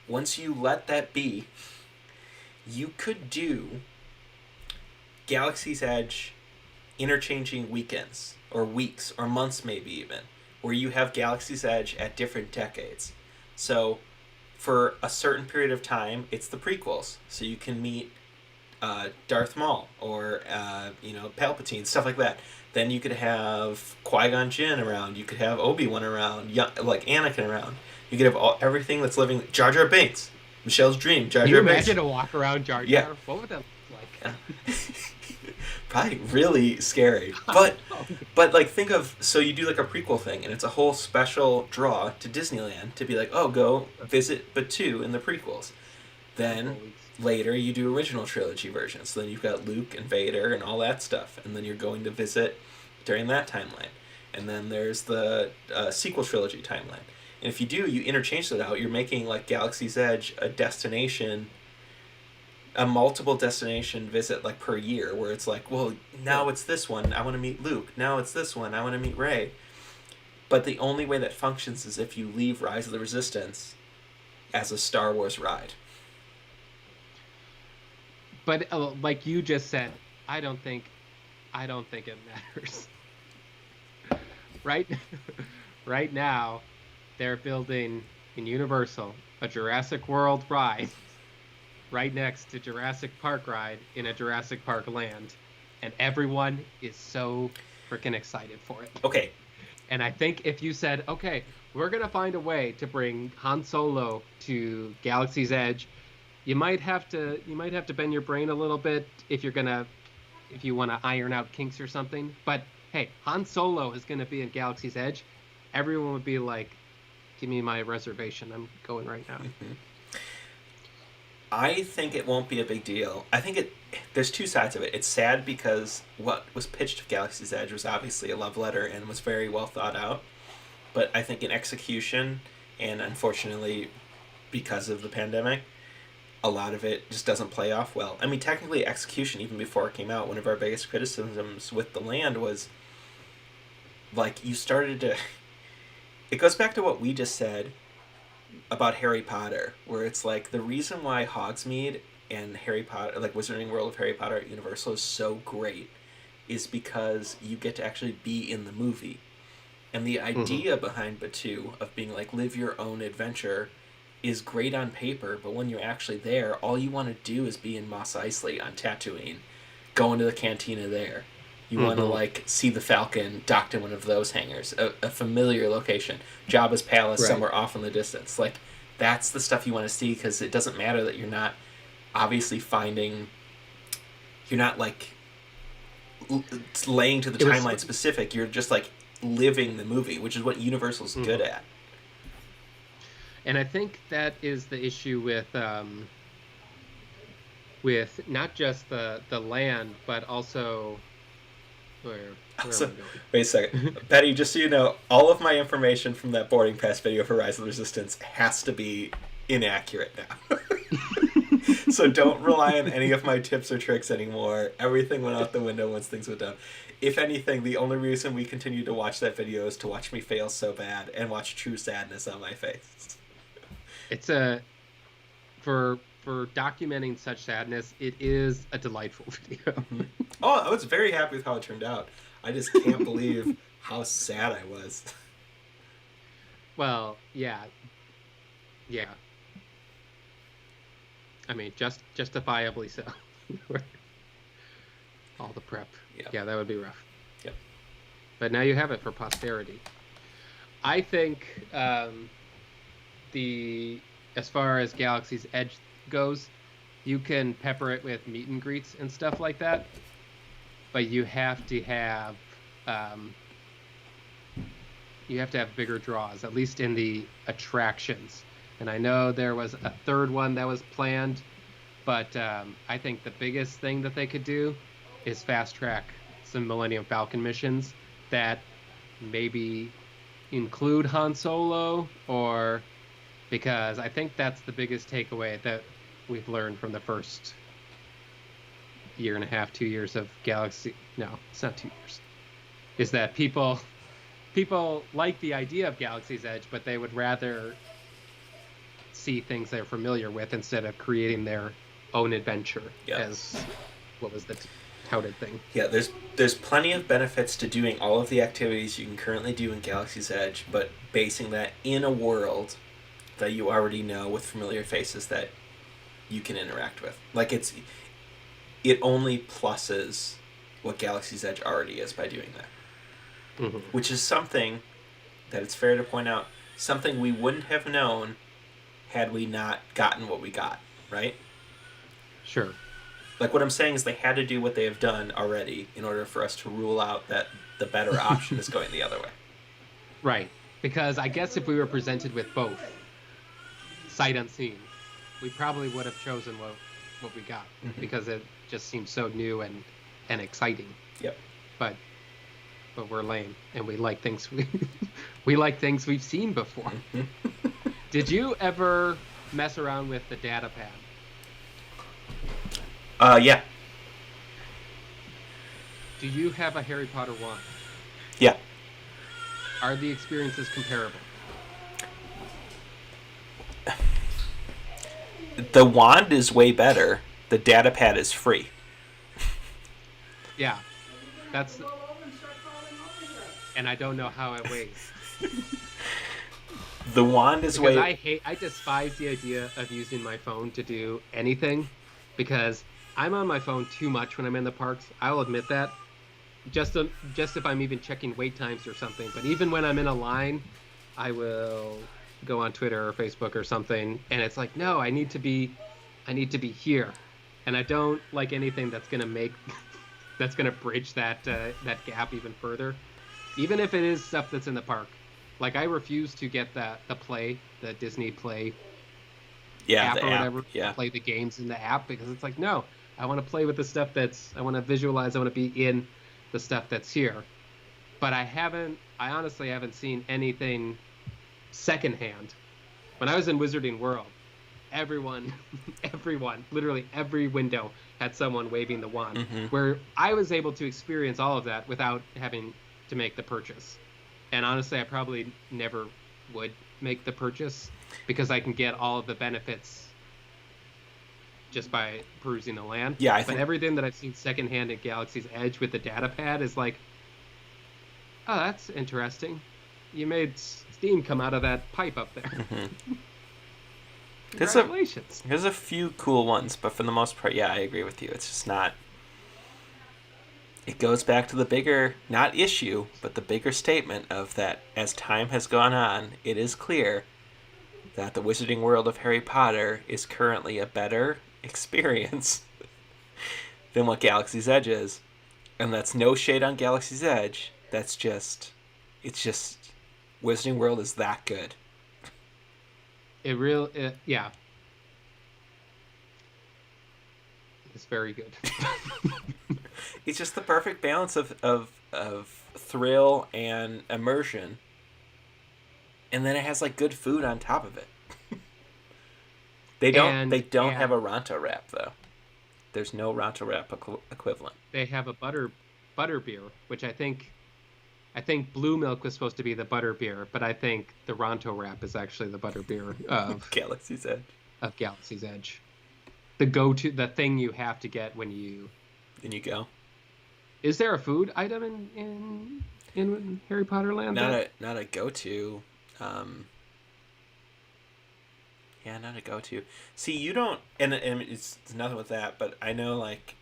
once you let that be, you could do Galaxy's Edge interchanging weekends, or weeks, or months maybe even, where you have Galaxy's Edge at different decades. So, for a certain period of time, it's the prequels. So you can meet Darth Maul or Palpatine, stuff like that. Then you could have Qui-Gon Jinn around. You could have Obi-Wan around, like Anakin around. You could have everything that's living. Jar Jar Binks, Michelle's dream. Jar Jar Binks.
Can you imagine a walk around Jar Jar?
Yeah.
What would that look like?
Probably really scary. But like think of, so you do like a prequel thing, and it's a whole special draw to Disneyland to be like, oh, go visit Batuu in the prequels. Then later you do original trilogy versions. So then you've got Luke and Vader and all that stuff, and then you're going to visit during that timeline. And then there's the sequel trilogy timeline. And if you do, you interchange that out. You're making like Galaxy's Edge a destination, a multiple destination visit like per year, where it's like, well, now it's this one, I want to meet Luke. Now it's this one, I want to meet Rey. But the only way that functions is if you leave Rise of the Resistance as a Star Wars ride.
But like you just said, I don't think it matters. Right now, they're building in Universal a Jurassic World ride right next to Jurassic Park ride in a Jurassic Park land, and everyone is so freaking excited for it.
Okay.
And I think if you said, okay, we're gonna find a way to bring Han Solo to Galaxy's Edge, you might have to bend your brain a little bit if you want to iron out kinks or something. But hey, Han Solo is gonna be in Galaxy's Edge. Everyone would be like, give me my reservation. I'm going right now.
Mm-hmm. I think it won't be a big deal. I think there's two sides of it. It's sad because what was pitched of Galaxy's Edge was obviously a love letter and was very well thought out. But I think in execution, and unfortunately because of the pandemic, a lot of it just doesn't play off well. I mean, technically execution, even before it came out, one of our biggest criticisms with the land was, like, you started to... It goes back to what we just said about Harry Potter, where it's like the reason why Hogsmeade and Harry Potter, like Wizarding World of Harry Potter at Universal, is so great is because you get to actually be in the movie. And the idea behind Batuu of being like, live your own adventure is great on paper, but when you're actually there, all you want to do is be in Mos Eisley on Tatooine, go into the cantina there. You want to, like, see the Falcon docked in one of those hangars, a familiar location. Jabba's palace somewhere off in the distance. Like, that's the stuff you want to see, because it doesn't matter that you're not obviously finding... You're not, like... laying to the
It was-
timeline specific. You're just like living the movie, which is what Universal's good at.
And I think that is the issue with not just the land, but also where
So,
am I going?
wait a second. Betty, just so you know, all of my information from that boarding pass video for Rise of the Resistance has to be inaccurate now. So don't rely on any of my tips or tricks anymore. Everything went out the window once things went down. If anything, the only reason we continue to watch that video is to watch me fail so bad and watch true sadness on my face.
It's for documenting such sadness, it is a delightful video.
Oh, I was very happy with how it turned out. I just can't believe how sad I was.
Well, yeah. I mean, justifiably so. All the prep. Yeah, that would be rough.
Yep.
But now you have it for posterity. I think as far as Galaxy's Edge goes, you can pepper it with meet and greets and stuff like that, but you have to have bigger draws, at least in the attractions. And I know there was a third one that was planned, but I think the biggest thing that they could do is fast track some Millennium Falcon missions that maybe include Han Solo, or because I think that's the biggest takeaway that we've learned from the first year and a half, 2 years of Galaxy. No, it's not 2 years. Is that people like the idea of Galaxy's Edge, but they would rather see things they're familiar with instead of creating their own adventure. As what was the touted thing?
Yeah, there's plenty of benefits to doing all of the activities you can currently do in Galaxy's Edge, but basing that in a world that you already know with familiar faces that you can interact with. Like it only pluses what Galaxy's Edge already is by doing that.
Mm-hmm.
Which is something that it's fair to point out, something we wouldn't have known had we not gotten what we got, right?
Sure.
Like, what I'm saying is they had to do what they have done already in order for us to rule out that the better option is going the other way.
Right. Because I guess if we were presented with both, sight unseen, we probably would have chosen what we got, because it just seems so new and exciting.
Yep.
But we're lame, and we like things we like things we've seen before. Did you ever mess around with the data pad?
Yeah.
Do you have a Harry Potter wand?
Yeah.
Are the experiences comparable?
The wand is way better. The data pad is free.
Yeah. And I don't know how it weighs.
The wand is
because
way...
I despise the idea of using my phone to do anything, because I'm on my phone too much when I'm in the parks. I'll admit that. Just if I'm even checking wait times or something. But even when I'm in a line, I will go on Twitter or Facebook or something, and it's like, no, I need to be here, and I don't like anything that's gonna bridge that gap even further, even if it is stuff that's in the park. Like, I refuse to get the Disney Play app or whatever, play the games in the app, because it's like, no, I want to play with the stuff I want to visualize, I want to be in the stuff that's here. But I honestly haven't seen anything secondhand. When I was in Wizarding World, everyone, literally every window had someone waving the wand, where I was able to experience all of that without having to make the purchase. And honestly, I probably never would make the purchase, because I can get all of the benefits just by perusing the land.
Yeah,
but everything that I've seen secondhand at Galaxy's Edge with the data pad is like, oh, that's interesting. You made steam come out of that pipe up there. Congratulations.
There's a few cool ones, but for the most part, yeah, I agree with you. It's just not... It goes back to the bigger, not issue, but the bigger statement of that as time has gone on, it is clear that the Wizarding World of Harry Potter is currently a better experience than what Galaxy's Edge is. And that's no shade on Galaxy's Edge. It's just Wizarding World is that good.
Yeah, it's very good.
It's just the perfect balance of thrill and immersion. And then it has like good food on top of it. They don't have a Ronto wrap though. There's no Ronto wrap equivalent.
They have a butter beer, which I think Blue Milk was supposed to be the butter beer, but I think the Ronto wrap is actually the butter beer of
Galaxy's Edge.
Of Galaxy's Edge. The thing you have to get when you
go.
Is there a food item in Harry Potter Land?
Not a go-to. Not a go-to. See, you don't, and it's nothing with that, but I know, like,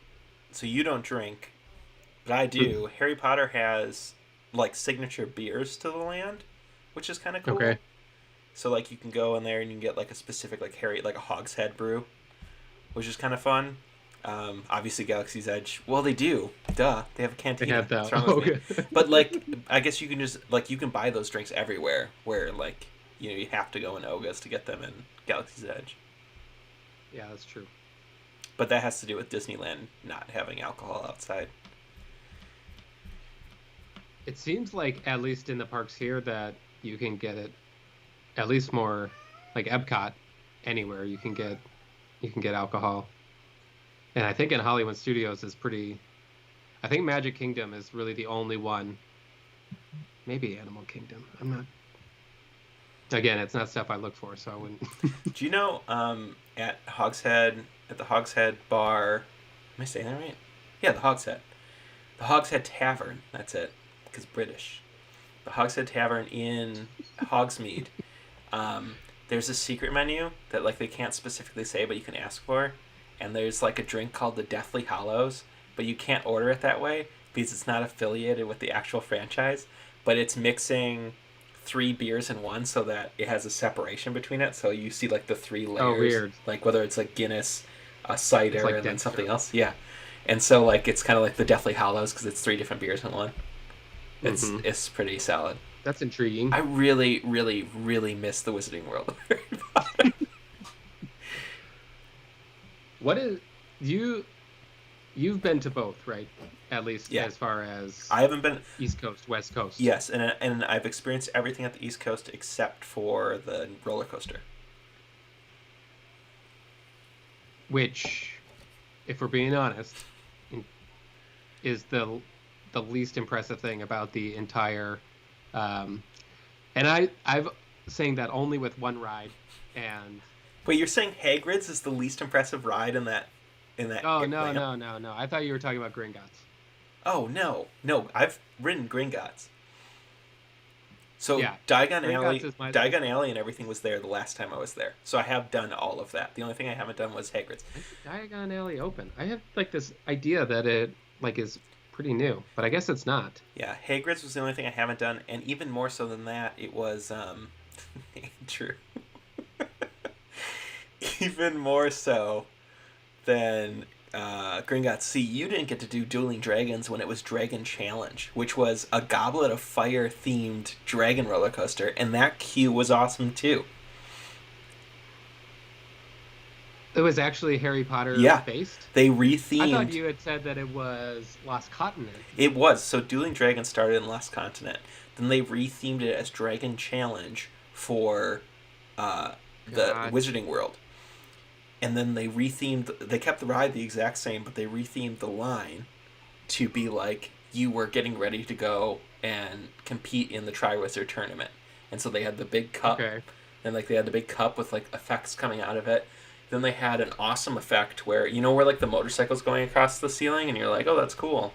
so you don't drink, but I do. Harry Potter has, like, signature beers to the land, which is kind of cool.
Okay.
So, like, you can go in there and you can get, like, a specific, like, like a Hogshead brew, which is kind of fun. Obviously, Galaxy's Edge, well, they do. Duh. They have a cantina.
They have that.
What's wrong with me? But, like, I guess you can just, like, you can buy those drinks everywhere, where, like, you have to go in Oga's to get them in Galaxy's Edge.
Yeah, that's true.
But that has to do with Disneyland not having alcohol outside.
It seems like, at least in the parks here, that you can get it, at least more, like Epcot, anywhere you can get alcohol. And I think in Hollywood Studios is pretty... I think Magic Kingdom is really the only one. Maybe Animal Kingdom. I'm not... Again, it's not stuff I look for, so I wouldn't...
Do you know, at the Hogshead bar... Am I saying that right? Yeah, the Hogshead. The Hogshead Tavern, that's it, because British. The Hogshead Tavern in Hogsmeade. There's a secret menu that, like, they can't specifically say, but you can ask for. And there's, like, a drink called the Deathly Hallows, but you can't order it that way because it's not affiliated with the actual franchise. But it's mixing 3 beers in one so that it has a separation between it. So you see, like, the 3 layers.
Oh, weird.
Like, whether it's, like, Guinness, cider,
like
and then something else. Yeah. And so, like, it's kind of like the Deathly Hallows because it's 3 different beers in one. It's pretty solid.
That's intriguing.
I really, really, really miss the Wizarding World of Harry Potter.
What is you've been to both, right? At least as far as
I haven't been
East Coast, West Coast.
Yes, and I've experienced everything at the East Coast except for the roller coaster.
Which, if we're being honest, is the least impressive thing about the entire and I've saying that only with one ride. And
wait, you're saying Hagrid's is the least impressive ride in that
Oh, no. I thought you were talking about Gringotts.
Oh, no, I've ridden Gringotts. So
yeah,
Diagon Alley and everything was there the last time I was there. So I have done all of that. The only thing I haven't done was Hagrid's.
Diagon Alley open. I have like this idea that it like is pretty new, but I guess it's not.
Yeah, Hagrid's was the only thing I haven't done, and even more so than that, it was Andrew. Even more so than Gringotts. See, you didn't get to do Dueling Dragons when it was Dragon Challenge, which was a Goblet of Fire themed dragon roller coaster, and that queue was awesome too.
It was actually Harry Potter based?
They rethemed...
I thought you had said that it was Lost Continent.
It was. So Dueling Dragons started in Lost Continent. Then they rethemed it as Dragon Challenge for the Wizarding World. And then they kept the ride the exact same, but they rethemed the line to be like you were getting ready to go and compete in the Triwizard Tournament. And so they had the big cup.
Okay.
And like they had the big cup with like effects coming out of it. Then they had an awesome effect where, you know, where like the motorcycle's going across the ceiling and you're like, oh, that's cool.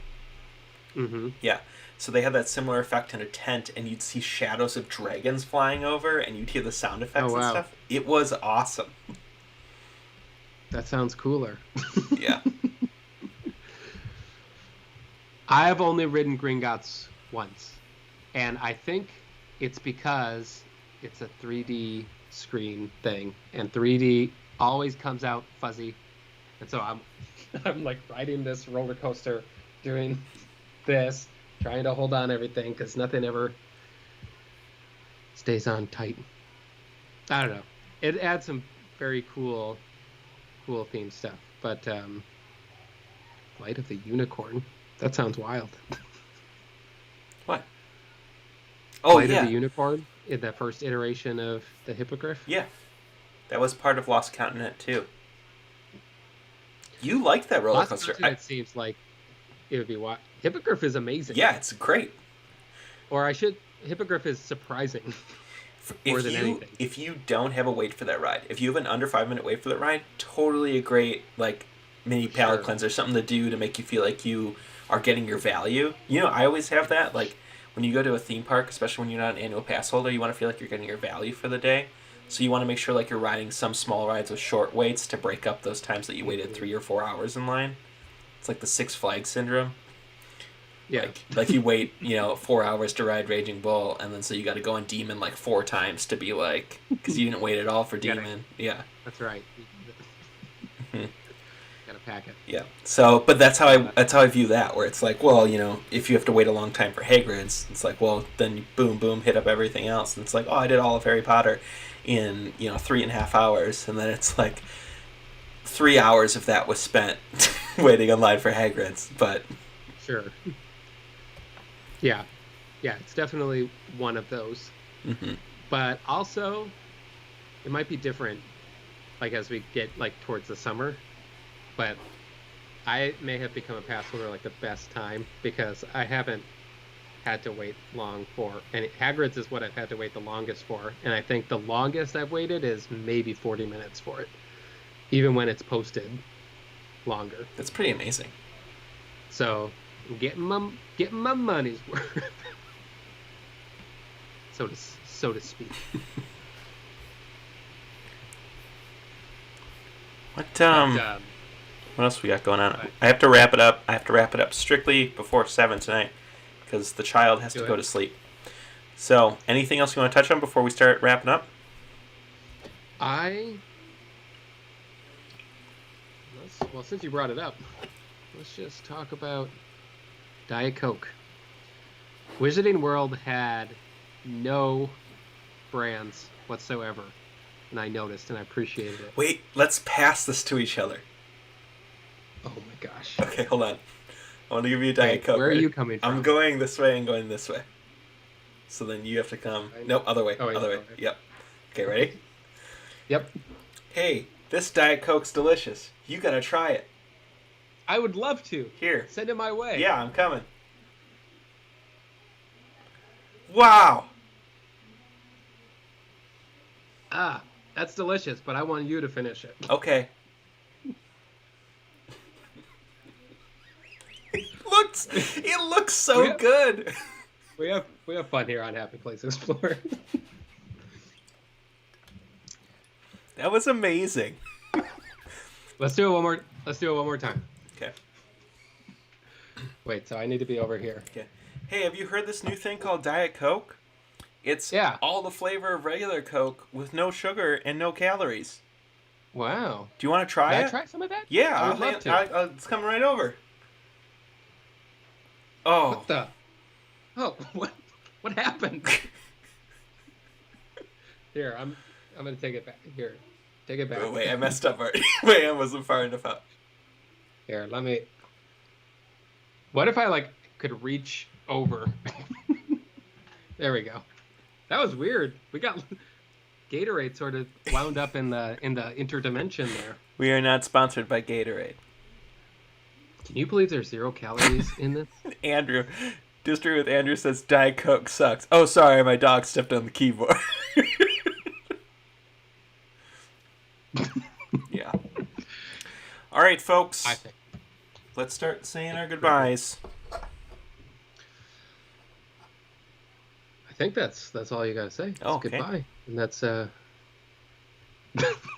Mm-hmm.
Yeah. So they had that similar effect in a tent, and you'd see shadows of dragons flying over, and you'd hear the sound effects and stuff. It was awesome.
That sounds cooler.
Yeah.
I've only ridden Gringotts once, and I think it's because it's a 3D screen thing, and 3D always comes out fuzzy, and so I'm like riding this roller coaster doing this, trying to hold on to everything because nothing ever stays on tight. I don't know. It adds some very cool themed stuff. But Flight of the Unicorn. That sounds wild.
What? Oh,
Flight
yeah.
of the Unicorn in the first iteration of the Hippogriff.
Yeah. That was part of Lost Continent, too. You liked that roller
Lost
coaster.
Continent seems like it would be what Hippogriff is amazing.
Yeah, it's great.
Hippogriff is surprising more than anything.
If you don't have a wait for that ride, if you have an under 5-minute wait for that ride, totally a great like mini palate cleanser, something to do to make you feel like you are getting your value. You know, I always have that. Like when you go to a theme park, especially when you're not an annual pass holder, you want to feel like you're getting your value for the day. So you want to make sure like you're riding some small rides with short waits to break up those times that you waited 3 or 4 hours in line. It's like the Six Flags syndrome.
Yeah.
Like you wait, 4 hours to ride Raging Bull, and then so you got to go on Demon like 4 times to be like, because you didn't wait at all for Demon. Yeah.
That's right. Gotta pack it.
Yeah. So, but that's how I view that, where it's like, well, if you have to wait a long time for Hagrid's, it's like, well, then you boom, hit up everything else, and it's like, oh, I did all of Harry Potter in 3.5 hours, and then it's like 3 hours of that was spent waiting online for Hagrid's, but
sure. Yeah, it's definitely one of those.
Mm-hmm.
But also, it might be different, like as we get like towards the summer. But I may have become a pass holder like the best time because I haven't had to wait long for, and Hagrid's is what I've had to wait the longest for, and I think the longest I've waited is maybe 40 minutes for it, even when it's posted longer.
That's pretty amazing.
So getting my money's worth, so to speak.
What else we got going on? I have to wrap it up. I have to wrap it up strictly before 7 tonight because the child has to go to sleep. So, anything else you want to touch on before we start wrapping up?
Well, since you brought it up, let's just talk about Diet Coke. Wizarding World had no brands whatsoever, and I noticed and I appreciated it.
Wait, let's pass this to each other.
Oh my gosh.
Okay, hold on. I want to give you a Diet Coke.
Where are you coming from?
I'm going this way and going this way. So then you have to come. No, other way. Other way. Okay. Yep. Okay, ready?
Yep.
Hey, this Diet Coke's delicious. You gotta try it.
I would love to.
Here.
Send it my way.
Yeah, I'm coming. Wow.
That's delicious, but I want you to finish it.
Okay. It looks so good.
We have fun here on Happy Place Explorer.
That was amazing.
Let's do it one more time.
Okay.
Wait, so I need to be over here.
Okay. Hey, have you heard this new thing called Diet Coke? It's all the flavor of regular Coke with no sugar and no calories.
Wow.
Do you want to try it?
Can I try some of that?
Yeah,
I would love to.
It's coming right over. Oh.
What the? Oh, what happened? Here, I'm gonna take it back. Here, take it back.
Oh, wait, I messed up already. My hand wasn't far enough up.
Here, let me. What if I could reach over? There we go. That was weird. We got Gatorade sort of wound up in the interdimension there.
We are not sponsored by Gatorade.
Can you believe there's 0 calories in this?
Andrew, District with Andrew says Diet Coke sucks. Oh, sorry, my dog stepped on the keyboard. Yeah. All right, folks. Let's start saying our goodbyes.
I think that's all you gotta say.
Oh, okay.
Goodbye. And that's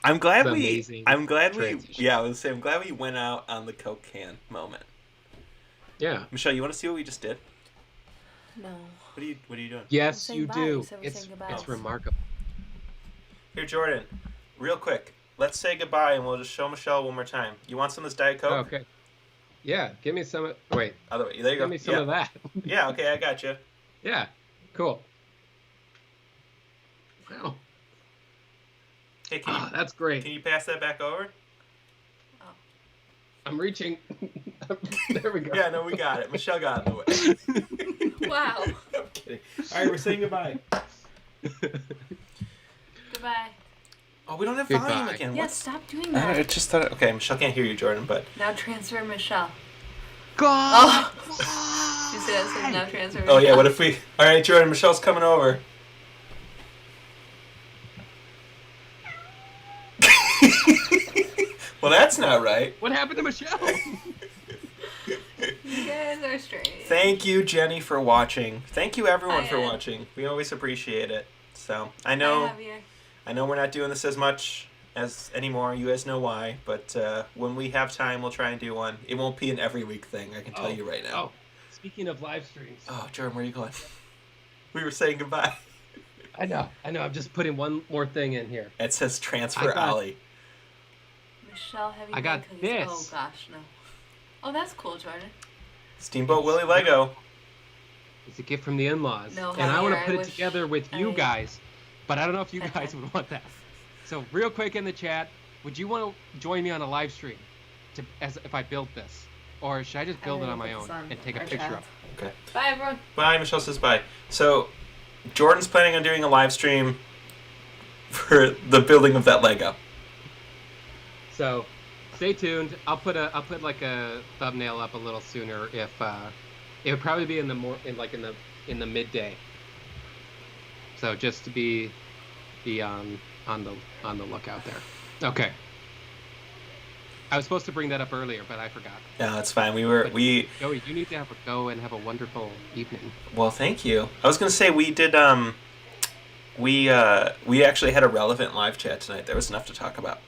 I'm glad
transition.
I'm glad we went out on the Coke can moment.
Yeah.
Michelle, you want to see what we just did?
No.
What are you doing?
Yes, you do.
So
It's remarkable.
Here, Jordan, real quick. Let's say goodbye and we'll just show Michelle one more time. You want some of this Diet Coke?
Oh, okay. Yeah, give me some. Wait,
Other way. There you go.
give me some
Yeah.
of that.
Yeah. Okay, I got you.
Yeah, cool. Wow.
Hey,
That's great.
can you pass that back over?
Oh.
I'm reaching. There we go.
Yeah, no, we got it. Michelle got in the way.
Wow.
I'm kidding. All right, we're saying goodbye.
Goodbye.
Oh, we don't have
Goodbye.
volume again.
Yeah,
What's...
stop doing
I
that.
just thought. Okay, Michelle can't hear you, Jordan, but
Now transfer Michelle.
God.
Oh. She says now transfer
oh
Michelle.
yeah, what if we? All right, Jordan, Michelle's coming over. Well, that's not right.
What happened to Michelle?
You guys are strange.
Thank you, Jenny, for watching. Thank you, everyone,
Hi,
for
Ed.
watching. We always appreciate it. So I
Hi,
know,
Javier.
we're not doing this as much as anymore. You guys know why, but when we have time, we'll try and do one. It won't be an every week thing. I can tell you right now.
Oh, speaking of live streams.
Oh, Jordan, where are you going? We were saying goodbye.
I know. I'm just putting one more thing in here.
It says transfer
I got-
Ollie.
Michelle, have you
I got
made cookies?
this.
Oh gosh, no. Oh, that's cool, Jordan.
Steamboat Willie Lego.
It's a gift from the in-laws.
No,
and I want to
Javier,
put
I
it
wish
together with you
I-
guys, but I don't know if you guys would want that. So real quick in the chat, would you want to join me on a live stream as if I built this? Or should I just build it on my own and take a picture of it?
Okay.
Bye, everyone.
Bye. Michelle says bye. So, Jordan's planning on doing a live stream for the building of that Lego.
So stay tuned. I'll put like a thumbnail up a little sooner if it would probably be in the midday. So just to be on the lookout there. Okay. I was supposed to bring that up earlier, but I forgot.
No, that's fine.
Joey, you need to go and have a wonderful evening.
Well, thank you. I was gonna say we did. We actually had a relevant live chat tonight. There was enough to talk about.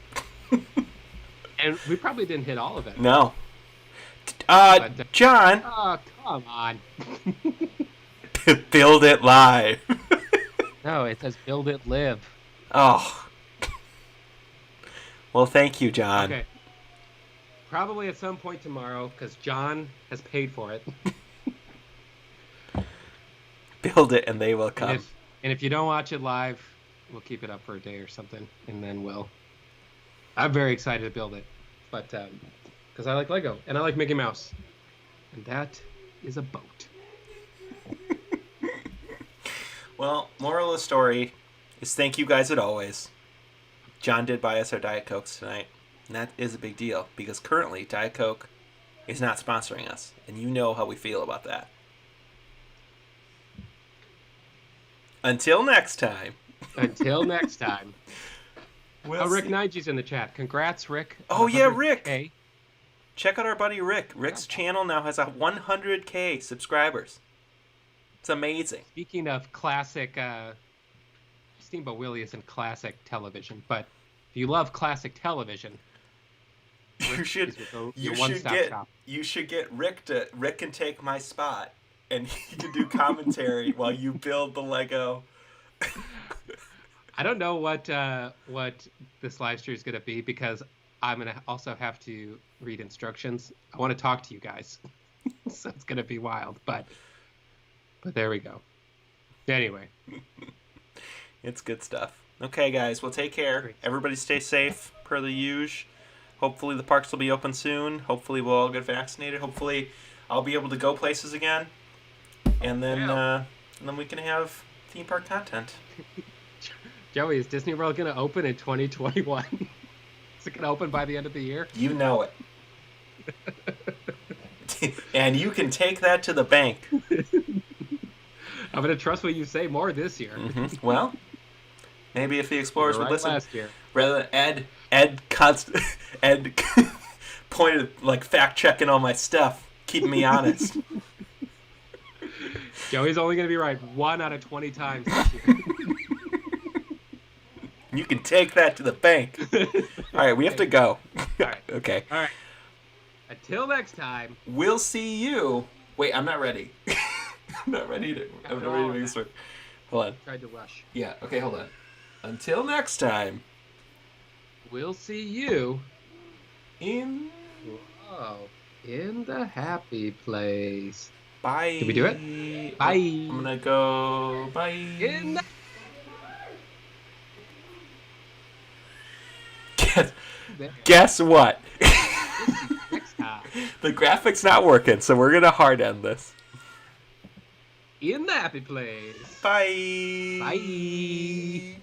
And we probably didn't hit all of it.
No.
But,
John.
Oh, come on.
Build it live.
No, it says build it, live.
Oh. Well, thank you, John.
Okay. Probably at some point tomorrow, because John has paid for it.
Build it and they will come.
And if you don't watch it live, we'll keep it up for a day or something, and then I'm very excited to build it, but because I like Lego and I like Mickey Mouse, and that is a boat.
Well, moral of the story is thank you guys as always. John did buy us our Diet Cokes tonight, and that is a big deal because currently Diet Coke is not sponsoring us, and you know how we feel about that. Until next time.
Until next time.
We'll
Rick
see.
Nigel's in the chat. Congrats, Rick.
Oh, yeah,
100K.
Rick. Check out our buddy Rick. Rick's channel now has 100K subscribers. It's amazing.
Speaking of classic, Steamboat Willie isn't classic television, but if you love classic television,
You should
is your
you
one-stop
should get
shop.
you should get Rick can take my spot and he can do commentary while you build the Lego.
I don't know what this live stream is going to be because I'm going to also have to read instructions. I want to talk to you guys, so it's going to be wild. But there we go. Anyway,
It's good stuff. Okay, guys. Well, take care.
Great.
Everybody stay safe per the usual. Hopefully the parks will be open soon. Hopefully we'll all get vaccinated. Hopefully I'll be able to go places again. And then and then we can have theme park content.
Joey, is Disney World going to open in 2021? Is it going to open by the end of the year?
You know it. And you can take that to the bank.
I'm going to trust what you say more this year.
Well, maybe if the explorers would
Right
listen,
last year.
rather than Ed pointed like fact checking all my stuff, keeping me honest.
Joey's only going to be right 1 out of 20 times this year.
You can take that to the bank. All right, we have to go.
All right.
Okay.
All right. Until next time.
We'll see you. Wait, I'm not ready. I'm not ready to make this work. Hold on.
Tried to rush.
Yeah. Okay. Hold on. Until next time.
We'll see you
In.
Oh. In the happy place.
Bye.
Did we do it? Bye.
I'm gonna go. Bye.
In the...
Guess what?
Next time.
The graphic's not working, so we're gonna hard end this.
In the happy place.
Bye.
Bye.